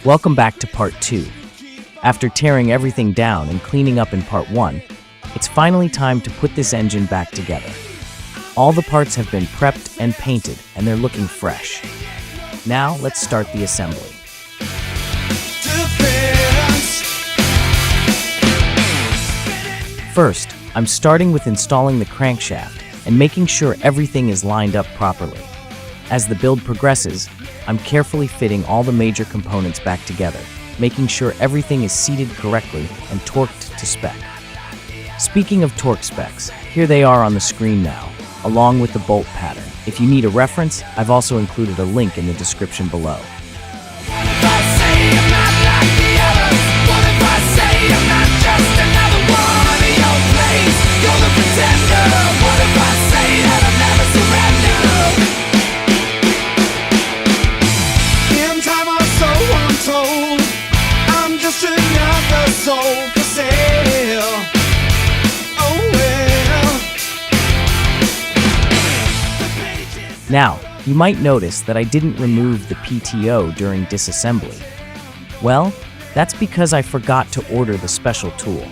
Welcome back to part 2. After tearing everything down and cleaning up in part 1, it's finally time to put this engine back together. All the parts have been prepped and painted, and they're looking fresh. Now let's start the assembly. First, I'm starting with installing the crankshaft and making sure everything is lined up properly. As the build progresses, I'm carefully fitting all the major components back together, making sure everything is seated correctly and torqued to spec. Speaking of torque specs, here they are on the screen now, along with the bolt pattern. If you need a reference, I've also included a link in the description below. Now, you might notice that I didn't remove the PTO during disassembly. Well, that's because I forgot to order the special tool.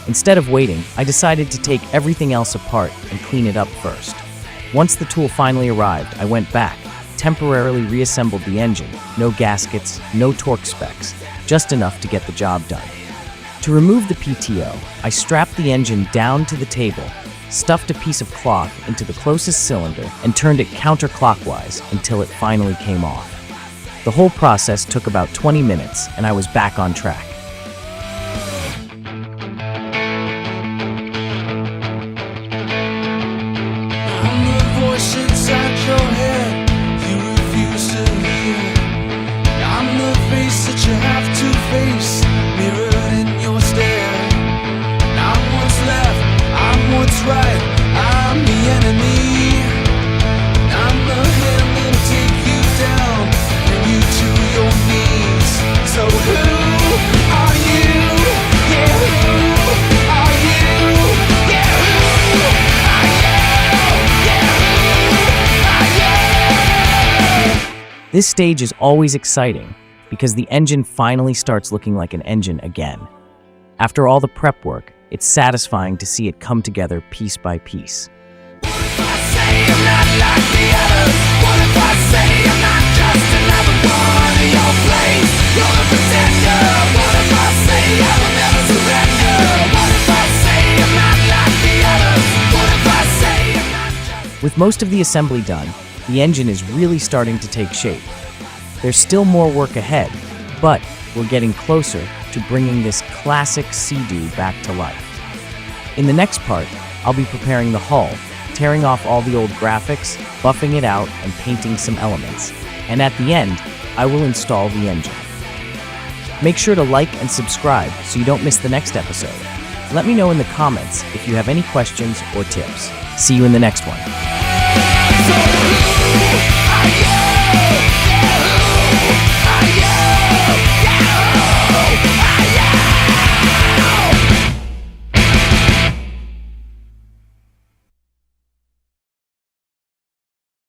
Instead of waiting, I decided to take everything else apart and clean it up first. Once the tool finally arrived, I went back, temporarily reassembled the engine, no gaskets, no torque specs, just enough to get the job done. To remove the PTO, I strapped the engine down to the table, stuffed a piece of cloth into the closest cylinder, and turned it counterclockwise until it finally came off. The whole process took about 20 minutes, and I was back on track. I'm the voice inside your head you refuse to hear. I'm the face that you have to face, mirrored in your stare. I'm what's left, I'm what's right, I'm the enemy. I'm the hand that'll take you down, bring you to your knees. So who are you? Yeah, who are you? Yeah, who are you? Yeah, who are you? This stage is always exciting because the engine finally starts looking like an engine again. After all the prep work, it's satisfying to see it come together piece by piece. What if I say I'm not like the others? What if I say I'm not just another one in your place? You're the pretender. What if I say I will never surrender? What if I say I'm not like the others? What if I say I'm not just... With most of the assembly done, the engine is really starting to take shape. There's still more work ahead, but we're getting closer to bringing this classic Sea-Doo back to life. In the next part, I'll be preparing the hull, tearing off all the old graphics, buffing it out, and painting some elements. And at the end, I will install the engine. Make sure to like and subscribe so you don't miss the next episode. Let me know in the comments if you have any questions or tips. See you in the next one. So